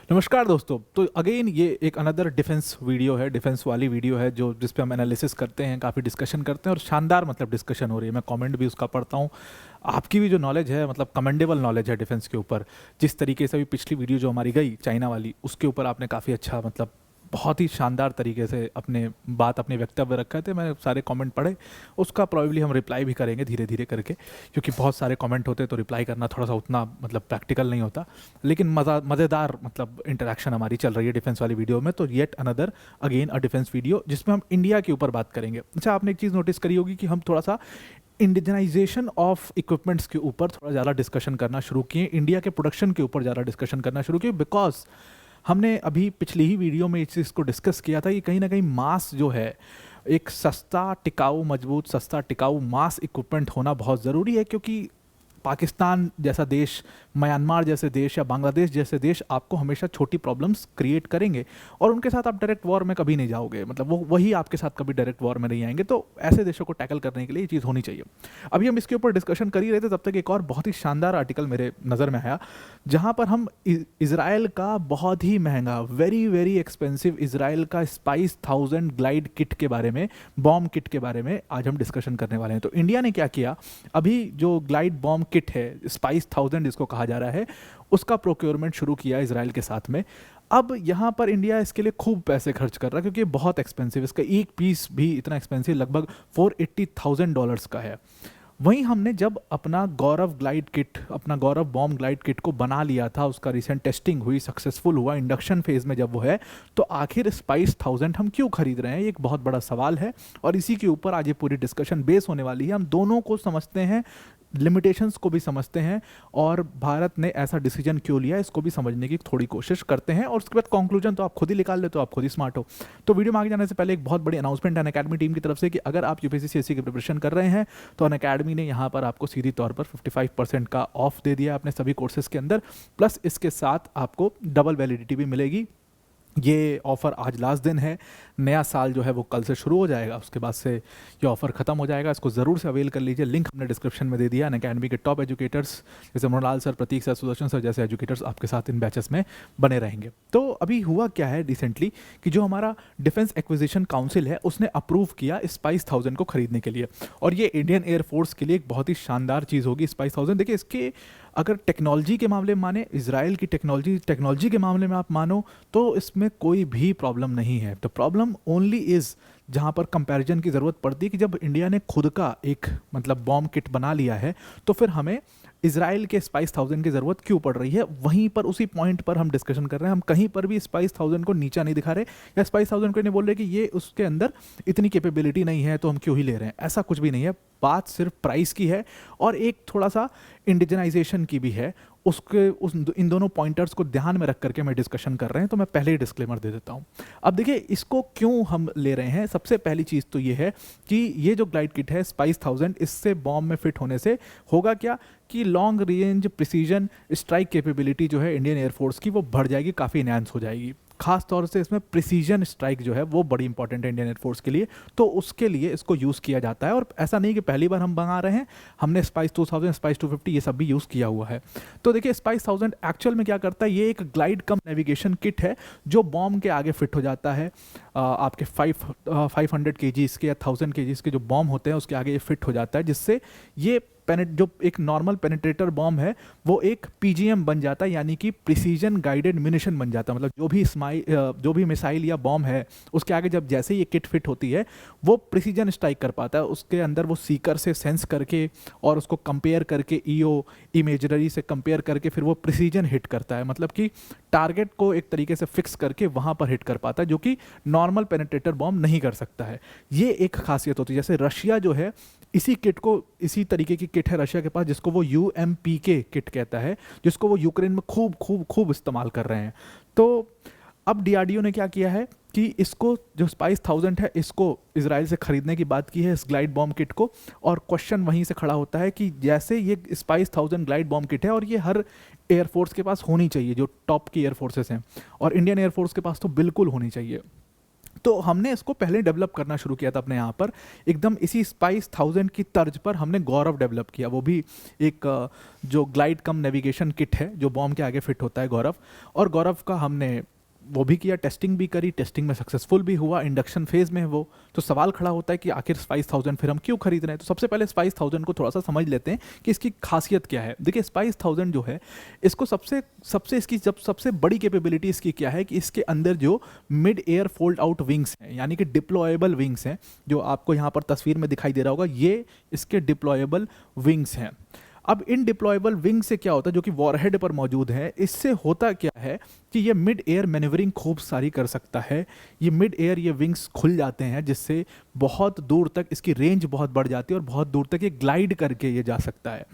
नमस्कार दोस्तों। तो अगेन ये एक अनदर डिफेंस वीडियो है, डिफेंस वाली वीडियो है जो जिस पे हम एनालिसिस करते हैं, काफ़ी डिस्कशन करते हैं और शानदार मतलब डिस्कशन हो रही है। मैं कमेंट भी उसका पढ़ता हूँ। आपकी भी जो नॉलेज है मतलब कमेंडेबल नॉलेज है डिफेंस के ऊपर। जिस तरीके से भी पिछली वीडियो जो हमारी गई चाइना वाली, उसके ऊपर आपने काफ़ी अच्छा मतलब बहुत ही शानदार तरीके से अपने वक्तव्य रखा थे। मैं सारे कमेंट पढ़े, उसका प्रॉब्ली हम रिप्लाई भी करेंगे धीरे धीरे करके, क्योंकि बहुत सारे कमेंट होते तो रिप्लाई करना थोड़ा सा उतना मतलब प्रैक्टिकल नहीं होता। लेकिन मज़ेदार मतलब इंटरेक्शन हमारी चल रही है डिफेंस वाली वीडियो में। तो yet another again a defence video जिसमें हम इंडिया के ऊपर बात करेंगे। अच्छा, आपने एक चीज़ नोटिस करी होगी कि हम थोड़ा सा इंडिजनाइजेशन ऑफ इक्विपमेंट्स के ऊपर थोड़ा ज़्यादा डिस्कशन करना शुरू किए, इंडिया के प्रोडक्शन के ऊपर ज़्यादा डिस्कशन करना शुरू किए, बिकॉज हमने अभी पिछली ही वीडियो में इस चीज़ को डिस्कस किया था कि कहीं ना कहीं मास जो है, एक सस्ता टिकाऊ मजबूत सस्ता टिकाऊ मास इक्विपमेंट होना बहुत ज़रूरी है। क्योंकि पाकिस्तान जैसा देश, म्यांमार जैसे देश या बांग्लादेश जैसे देश आपको हमेशा छोटी प्रॉब्लम्स क्रिएट करेंगे और उनके साथ आप डायरेक्ट वॉर में कभी नहीं जाओगे, मतलब वही आपके साथ कभी डायरेक्ट वॉर में नहीं आएंगे। तो ऐसे देशों को टैकल करने के लिए ये चीज़ होनी चाहिए। अभी हम इसके ऊपर डिस्कशन कर ही रहे थे, तब तक एक और बहुत ही शानदार आर्टिकल मेरे नज़र में आया, जहाँ पर हम इसराइल का बहुत ही महंगा, वेरी वेरी एक्सपेंसिव इसराइल का SPICE-1000 ग्लाइड किट के बारे में, बॉम्ब किट के बारे में आज हम डिस्कशन करने वाले हैं। तो इंडिया ने क्या किया, अभी जो ग्लाइड बॉम्ब किट है SPICE-1000 जिसको कहा जा रहा है, उसका प्रोक्योरमेंट शुरू किया इसराइल के साथ में। अब यहाँ पर इंडिया इसके लिए खूब पैसे खर्च कर रहा है, क्योंकि ये बहुत एक्सपेंसिव, इसका एक पीस भी इतना एक्सपेंसिव लगभग $480,000 का है। वहीं हमने जब अपना गौरव बॉम्ब ग्लाइड किट को बना लिया था, उसका रिसेंट टेस्टिंग हुई, सक्सेसफुल हुआ, इंडक्शन फेज में जब वो है, तो आखिर SPICE-1000 हम क्यों खरीद रहे हैं, ये एक बहुत बड़ा सवाल है। और इसी के ऊपर आज ये पूरी डिस्कशन बेस होने वाली है। हम दोनों को समझते हैं, लिमिटेशंस को भी समझते हैं, और भारत ने ऐसा डिसीजन क्यों लिया इसको भी समझने की थोड़ी कोशिश करते हैं, और उसके बाद कंक्लूजन तो आप खुद ही निकाल लेते हो, आप खुद ही स्मार्ट हो। तो वीडियो में आगे जाने से पहले एक बहुत बड़ी अनाउंसमेंट है अनअकैडमी टीम की तरफ से कि अगर आप यूपीएससी सीएससी की प्रिपरेशन कर रहे हैं तो अनअकैडमी ने यहाँ पर आपको सीधी तौर पर 55% का ऑफ दे दिया अपने सभी कोर्सेज के अंदर, प्लस इसके साथ आपको डबल वैलिडिटी भी मिलेगी। ये ऑफ़र आज लास्ट दिन है, नया साल जो है वो कल से शुरू हो जाएगा, उसके बाद से ये ऑफ़र ख़त्म हो जाएगा। इसको ज़रूर से अवेल कर लीजिए, लिंक हमने डिस्क्रिप्शन में दे दिया। अनअकैडमी के टॉप एजुकेटर्स जैसे मृणाल सर, प्रतीक सर, सुदर्शन सर जैसे एजुकेटर्स आपके साथ इन बैचेस में बने रहेंगे। तो अभी हुआ क्या है रिसेंटली कि जो हमारा डिफेंस एक्विजिशन काउंसिल है उसने अप्रूव किया SPICE-1000 को खरीदने के लिए, और ये इंडियन एयरफोर्स के लिए एक बहुत ही शानदार चीज़ होगी SPICE-1000। देखिए, इसके अगर टेक्नोलॉजी के मामले में माने, इसराइल की टेक्नोलॉजी के मामले में आप मानो, तो इसमें कोई भी प्रॉब्लम नहीं है। तो प्रॉब्लम ओनली इज़ जहाँ पर कंपैरिजन की ज़रूरत पड़ती है कि जब इंडिया ने खुद का एक मतलब बॉम्ब किट बना लिया है, तो फिर हमें इसराइल के SPICE-1000 की ज़रूरत क्यों पड़ रही है। वहीं पर उसी पॉइंट पर हम डिस्कशन कर रहे हैं। हम कहीं पर भी SPICE-1000 को नीचा नहीं दिखा रहे, या SPICE-1000 को नहीं बोल रहे कि ये उसके अंदर इतनी कैपेबिलिटी नहीं है तो हम क्यों ही ले रहे हैं, ऐसा कुछ भी नहीं है। बात सिर्फ प्राइस की है और एक थोड़ा सा इंडिजनाइजेशन की भी है। इन दोनों पॉइंटर्स को ध्यान में रख करके मैं डिस्कशन कर रहे हैं, तो मैं पहले ही डिस्क्लेमर दे देता हूँ। अब देखिए, इसको क्यों हम ले रहे हैं, सबसे पहली चीज़ तो ये है कि ये जो ग्लाइड किट है SPICE-1000, इससे बॉम्ब में फिट होने से होगा क्या कि long range precision strike capability जो है इंडियन एयरफोर्स की, वो बढ़ जाएगी, काफ़ी इनहांस हो जाएगी। खास तौर से इसमें प्रिसीजन स्ट्राइक जो है वो बड़ी इंपॉर्टेंट है इंडियन एयरफोर्स के लिए, तो उसके लिए इसको यूज़ किया जाता है। और ऐसा नहीं कि पहली बार हम बना रहे हैं, हमने SPICE-2000, SPICE-250 ये सब भी यूज़ किया हुआ है। तो देखिए, SPICE-1000 एक्चुअल में क्या करता है, ये एक ग्लाइड कम नेविगेशन किट है जो बॉम्ब के आगे फिट हो जाता है। आपके 500 kgs के या 1000 kgs के जो बॉम्ब होते हैं उसके आगे ये फिट हो जाता है, जिससे ये जो एक नॉर्मल पेनिट्रेटर बॉम्ब है वो एक PGM बन जाता है, यानी कि प्रिसीजन गाइडेड म्यूनिशन बन जाता है। मतलब जो भी मिसाइल या बॉम्ब है उसके आगे जब जैसे ये किट फिट होती है वो प्रिसीजन स्ट्राइक कर पाता है। उसके अंदर वो सीकर से सेंस करके और उसको कंपेयर करके EO इमेजरी से कंपेयर करके फिर वो प्रिसीजन हिट करता है, मतलब कि टारगेट को एक तरीके से फिक्स करके वहाँ पर हिट कर पाता है, जो कि नॉर्मल पेनिट्रेटर बॉम्ब नहीं कर सकता है। ये एक खासियत होती है। जैसे रशिया जो है, इसी किट को, इसी तरीके की किट है रशिया के पास, जिसको वो UMPK किट कहता है, जिसको वो यूक्रेन में खूब खूब खूब इस्तेमाल कर रहे हैं। तो अब DRDO ने क्या किया है कि इसको, जो SPICE-1000 है, इसको इसराइल से खरीदने की बात की है, इस ग्लाइड बॉम्ब किट को। और क्वेश्चन वहीं से खड़ा होता है कि जैसे ये SPICE-1000 ग्लाइड बॉम्ब किट है और ये हर एयरफोर्स के पास होनी चाहिए जो टॉप की एयरफोर्सेस हैं, और इंडियन एयरफोर्स के पास तो बिल्कुल होनी चाहिए, तो हमने इसको पहले डेवलप करना शुरू किया था अपने यहाँ पर, एकदम इसी स्पाइस 1000 की तर्ज पर हमने गौरव डेवलप किया, वो भी एक जो ग्लाइड कम नेविगेशन किट है जो बॉम्ब के आगे फिट होता है गौरव। और गौरव का हमने वो भी किया, टेस्टिंग भी करी, टेस्टिंग में सक्सेसफुल भी हुआ, इंडक्शन फेज में है वो। तो सवाल खड़ा होता है कि आखिर स्पाइस 1000 फिर हम क्यों खरीद रहे हैं। तो सबसे पहले स्पाइस 1000 को थोड़ा सा समझ लेते हैं कि इसकी खासियत क्या है। देखिए स्पाइस 1000 जो है, इसको सबसे सबसे इसकी जब सबसे बड़ी कैपेबिलिटी इसकी क्या है कि इसके अंदर जो mid air fold out wings हैं, यानी कि डिप्लॉयबल विंग्स हैं, जो आपको यहाँ पर तस्वीर में दिखाई दे रहा होगा, ये इसके डिप्लॉयबल विंग्स हैं। अब इन डिप्लॉयबल विंग से क्या होता है, जो कि वॉरहेड पर मौजूद है, इससे होता क्या है कि ये मिड एयर मैन्यूवरिंग खूब सारी कर सकता है। ये मिड एयर ये विंग्स खुल जाते हैं, जिससे बहुत दूर तक इसकी रेंज बहुत बढ़ जाती है और बहुत दूर तक ये ग्लाइड करके ये जा सकता है।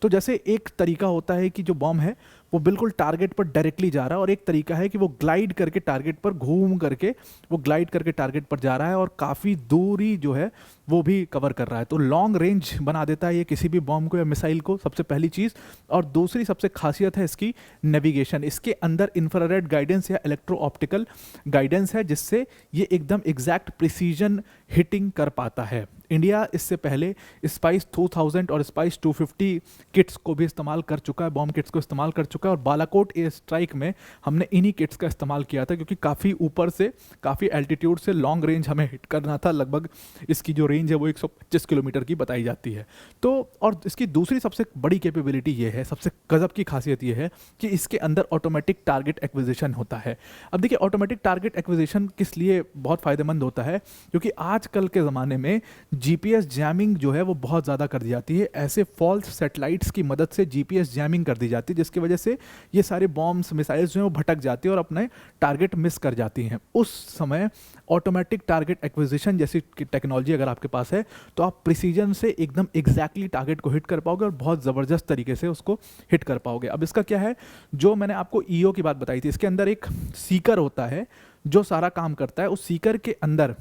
तो जैसे एक तरीका होता है कि जो बॉम्ब है वो बिल्कुल टारगेट पर डायरेक्टली जा रहा है, और एक तरीका है कि वो ग्लाइड करके टारगेट पर घूम करके वो ग्लाइड करके टारगेट पर जा रहा है और काफ़ी दूरी जो है वो भी कवर कर रहा है। तो लॉन्ग रेंज बना देता है ये किसी भी बॉम्ब को या मिसाइल को, सबसे पहली चीज़। और दूसरी सबसे खासियत है इसकी नेविगेशन। इसके अंदर इंफ्रारेड गाइडेंस या इलेक्ट्रो ऑप्टिकल गाइडेंस है, जिससे ये एकदम एग्जैक्ट प्रिसीजन हिटिंग कर पाता है। इंडिया इससे पहले स्पाइस 2000 और स्पाइस 250 किट्स को भी इस्तेमाल कर चुका है, बॉम्ब किट्स को इस्तेमाल कर चुका है। और बालाकोट एयर स्ट्राइक में हमने इन्हीं किट्स का इस्तेमाल किया था, क्योंकि काफ़ी ऊपर से, काफ़ी एल्टीट्यूड से लॉन्ग रेंज हमें हिट करना था। लगभग इसकी जो रेंज है वो 125 किलोमीटर की बताई जाती है। तो और इसकी दूसरी सबसे बड़ी कैपेबिलिटी ये है, सबसे गजब की खासियत ये है कि इसके अंदर ऑटोमेटिक टारगेट एक्विजिशन होता है। अब देखिए ऑटोमेटिक टारगेट एक्विजिशन किस लिए बहुत फ़ायदेमंद होता है, क्योंकि आजकल के ज़माने में जीपीएस जैमिंग जो है वो बहुत ज़्यादा कर दी जाती है। ऐसे फॉल्स सैटेलाइट्स की मदद से जीपीएस जैमिंग कर दी जाती है, जिसकी वजह से ये सारे बॉम्ब्स मिसाइल्स जो हैं वो भटक जाती है और अपने टारगेट मिस कर जाती हैं। उस समय ऑटोमेटिक टारगेट एक्विजिशन जैसी टेक्नोलॉजी अगर आपके पास है तो आप प्रिसीजन से एकदम एग्जैक्टली टारगेट को हिट कर पाओगे और बहुत ज़बरदस्त तरीके से उसको हिट कर पाओगे। अब इसका क्या है, जो मैंने आपको ईओ की बात बताई थी, इसके अंदर एक सीकर होता है जो सारा काम करता है। उस सीकर के अंदर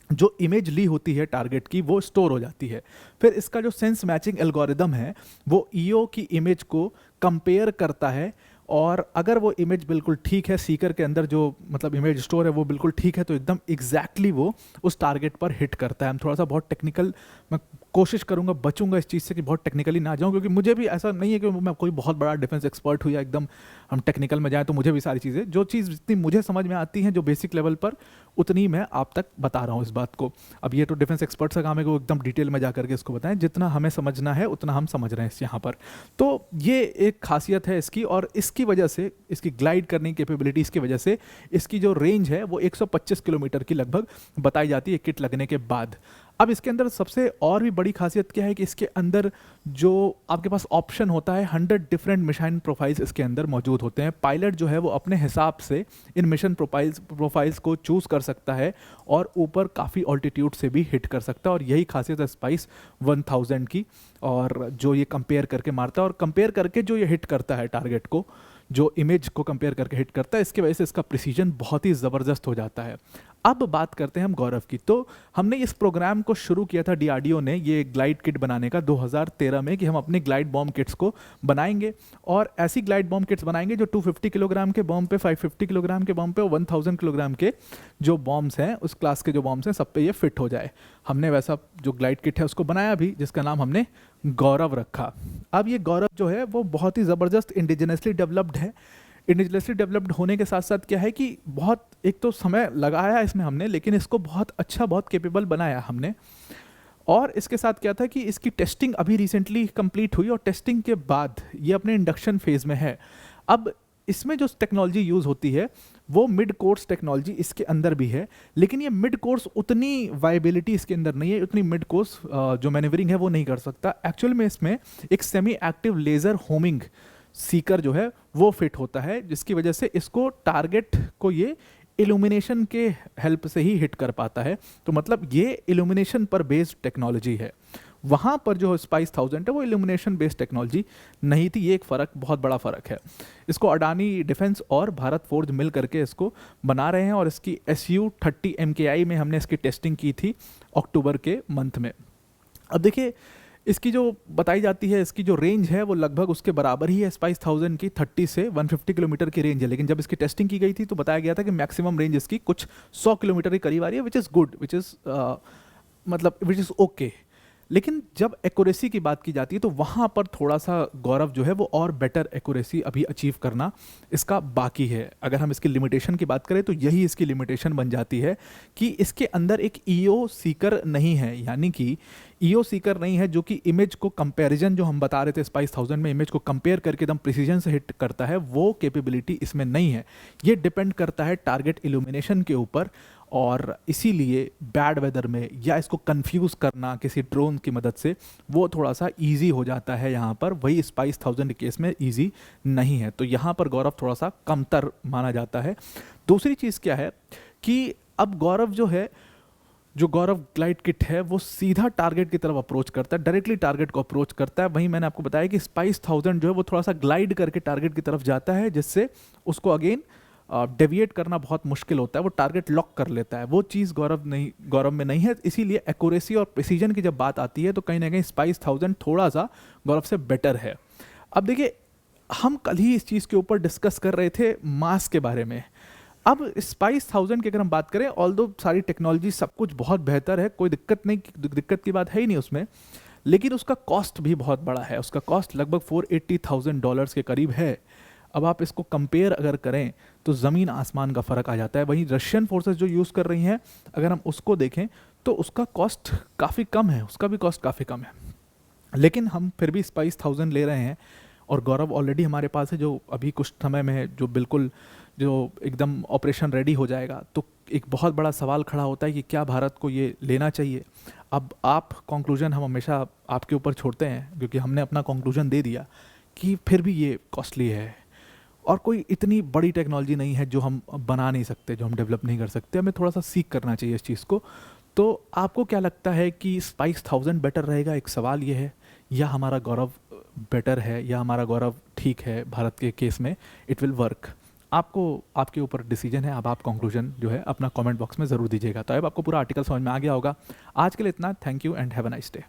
जो इमेज ली होती है टारगेट की वो स्टोर हो जाती है। फिर इसका जो सेंस मैचिंग एल्गोरिदम है वो ईओ की इमेज को कंपेयर करता है, और अगर वो इमेज बिल्कुल ठीक है, सीकर के अंदर जो मतलब इमेज स्टोर है वो बिल्कुल ठीक है, तो एकदम एग्जैक्टली वो उस टारगेट पर हिट करता है। हम थोड़ा सा बहुत टेक्निकल, मैं कोशिश करूंगा, बचूंगा इस चीज़ से कि बहुत टेक्निकली ना जाऊं, क्योंकि मुझे भी ऐसा नहीं है कि मैं कोई बहुत बड़ा डिफेंस एक्सपर्ट हूँ या एकदम हम टेक्निकल में जाएं। तो मुझे भी सारी चीज़ें, जो चीज़ जितनी मुझे समझ में आती हैं जो बेसिक लेवल पर, उतनी मैं आप तक बता रहा हूँ इस बात को। अब ये तो डिफेंस एक्सपर्ट का काम है कि वो एकदम डिटेल में जा करके इसको बताएं, जितना हमें समझना है उतना हम समझ रहे हैं यहाँ पर। तो ये एक खासियत है इसकी, और इसकी वजह से, इसकी ग्लाइड करने की कैपेबिलिटीज़ की वजह से इसकी जो रेंज है वो 125 किलोमीटर की लगभग बताई जाती है किट लगने के बाद। अब इसके अंदर सबसे और भी बड़ी खासियत क्या है कि इसके अंदर जो आपके पास ऑप्शन होता है, 100 डिफरेंट मिशन प्रोफाइल्स इसके अंदर मौजूद होते हैं। पायलट जो है वो अपने हिसाब से इन मिशन प्रोफाइल्स को चूज़ कर सकता है और ऊपर काफ़ी ऑल्टीट्यूड से भी हिट कर सकता है। और यही खासियत है स्पाइस 1000 की, और जो ये कंपेयर करके मारता है और कंपेयर करके जो ये हिट करता है टारगेट को, जो इमेज को कंपेयर करके हिट करता है, इसकी वजह से इसका प्रिसीजन बहुत ही ज़बरदस्त हो जाता है। अब बात करते हैं हम गौरव की। तो हमने इस प्रोग्राम को शुरू किया था डीआरडीओ ने, ये ग्लाइड किट बनाने का 2013 में, कि हम अपने ग्लाइड बॉम्ब किट्स को बनाएंगे और ऐसी ग्लाइड बॉम्ब किट्स बनाएंगे जो 250 किलोग्राम के बॉम्ब पे, 550 किलोग्राम के बॉम्ब पे और 1000 किलोग्राम के जो बॉम्ब्स हैं, उस क्लास के जो बॉम्ब्स हैं, सब पे ये फिट हो जाए। हमने वैसा जो ग्लाइड किट है उसको बनाया भी, जिसका नाम हमने गौरव रखा। अब ये गौरव जो है वो बहुत ही ज़बरदस्त इंडिजिनसली डेवलप्ड है। इंडिजिनसली डेवलप्ड होने के साथ साथ क्या है कि बहुत, एक तो समय लगाया इसमें हमने, लेकिन इसको बहुत अच्छा, बहुत कैपेबल बनाया हमने। और इसके साथ क्या था कि इसकी टेस्टिंग अभी रिसेंटली कंप्लीट हुई, और टेस्टिंग के बाद ये अपने इंडक्शन फेज़ में है। अब इसमें जो टेक्नोलॉजी यूज़ होती है वो मिड कोर्स टेक्नोलॉजी इसके अंदर भी है, लेकिन ये मिड कोर्स उतनी वायबिलिटी इसके अंदर नहीं है, उतनी मिड कोर्स जो मैनेवरिंग है वो नहीं कर सकता। एक्चुअल में इसमें एक semi active laser homing Sikar जो है वो फिट होता है, जिसकी वजह से इसको टारगेट को ये इल्यूमिनेशन के हेल्प से ही हिट कर पाता है। तो मतलब ये इल्यूमिनेशन पर बेस्ड टेक्नोलॉजी है। वहाँ पर जो स्पाइस 1000 है वो इल्यूमिनेशन बेस्ड टेक्नोलॉजी नहीं थी। ये एक फ़र्क, बहुत बड़ा फ़र्क है। इसको अडानी डिफेंस और भारत फोर्ज मिल करके इसको बना रहे हैं, और इसकी SU-30 MKI में हमने इसकी टेस्टिंग की थी अक्टूबर के मंथ में। अब देखिए इसकी जो बताई जाती है, इसकी जो रेंज है वो लगभग उसके बराबर ही है स्पाइस 1000 की। 30 से 150 किलोमीटर की रेंज है, लेकिन जब इसकी टेस्टिंग की गई थी तो बताया गया था कि मैक्सिमम रेंज इसकी कुछ 100 किलोमीटर के करीब आ रही है, which is good, which is मतलब विच इज़ ओके। लेकिन जब एक्यूरेसी की बात की जाती है तो वहाँ पर थोड़ा सा गौरव जो है वो और बेटर एक्यूरेसी अभी अचीव करना इसका बाकी है। अगर हम इसकी लिमिटेशन की बात करें तो यही इसकी लिमिटेशन बन जाती है कि इसके अंदर एक ईओ सीकर नहीं है, यानी कि ईओ सीकर नहीं है जो कि इमेज को कंपैरिजन जो हम बता रहे थे स्पाइस 1000 में इमेज को कंपेयर करके एकदम प्रिसीजन से हिट करता है, वो कैपेबिलिटी इसमें नहीं है। ये डिपेंड करता है टारगेट इल्यूमिनेशन के ऊपर, और इसीलिए बैड वेदर में या इसको कंफ्यूज करना किसी ड्रोन की मदद से वो थोड़ा सा इजी हो जाता है यहाँ पर, वही स्पाइस 1000 केस में इजी नहीं है। तो यहाँ पर गौरव थोड़ा सा कमतर माना जाता है। दूसरी चीज़ क्या है कि अब गौरव जो है, जो गौरव ग्लाइड किट है वो सीधा टारगेट की तरफ अप्रोच करता है, डायरेक्टली टारगेट को अप्रोच करता है। वहीं मैंने आपको बताया कि स्पाइस 1000 जो है वो थोड़ा सा ग्लाइड करके टारगेट की तरफ जाता है, जिससे उसको अगेन डेविएट करना बहुत मुश्किल होता है, वो टारगेट लॉक कर लेता है। वो चीज़ गौरव में नहीं है। इसीलिए एक्यूरेसी और प्रिसीजन की जब बात आती है तो कहीं ना कहीं स्पाइस 1000 थोड़ा सा गौरव से बेटर है। अब देखिए, हम कल ही इस चीज़ के ऊपर डिस्कस कर रहे थे मास के बारे में। अब स्पाइस 1000 की अगर हम बात करें, ऑल्दो सारी टेक्नोलॉजी सब कुछ बहुत बेहतर है, कोई दिक्कत की बात है ही नहीं उसमें, लेकिन उसका कॉस्ट भी बहुत बड़ा है। उसका कॉस्ट लगभग $480,000 के करीब है। अब आप इसको कंपेयर अगर करें तो ज़मीन आसमान का फ़र्क आ जाता है। वहीं रशियन फोर्सेस जो यूज़ कर रही हैं, अगर हम उसको देखें तो उसका कॉस्ट काफ़ी कम है, उसका भी कॉस्ट काफ़ी कम है। लेकिन हम फिर भी स्पाइस 1000 ले रहे हैं, और गौरव ऑलरेडी हमारे पास है जो अभी कुछ समय में है, जो बिल्कुल जो एकदम ऑपरेशन रेडी हो जाएगा। तो एक बहुत बड़ा सवाल खड़ा होता है कि क्या भारत को ये लेना चाहिए। अब आप कंक्लूजन हम हमेशा आपके ऊपर छोड़ते हैं, क्योंकि हमने अपना कंक्लूजन दे दिया कि फिर भी ये कॉस्टली है, और कोई इतनी बड़ी टेक्नोलॉजी नहीं है जो हम बना नहीं सकते, जो हम डेवलप नहीं कर सकते। हमें थोड़ा सा सीख करना चाहिए इस चीज़ को। तो आपको क्या लगता है कि स्पाइस 1000 बेटर रहेगा, एक सवाल ये है, या हमारा गौरव बेटर है, या हमारा गौरव ठीक है भारत के केस में, इट विल वर्क। आपको, आपके ऊपर डिसीजन है। अब आप कंक्लूजन जो है अपना कमेंट बॉक्स में ज़रूर दीजिएगा। तो अब आपको पूरा आर्टिकल समझ में आ गया होगा। आज के लिए इतना, thank you and have a nice day.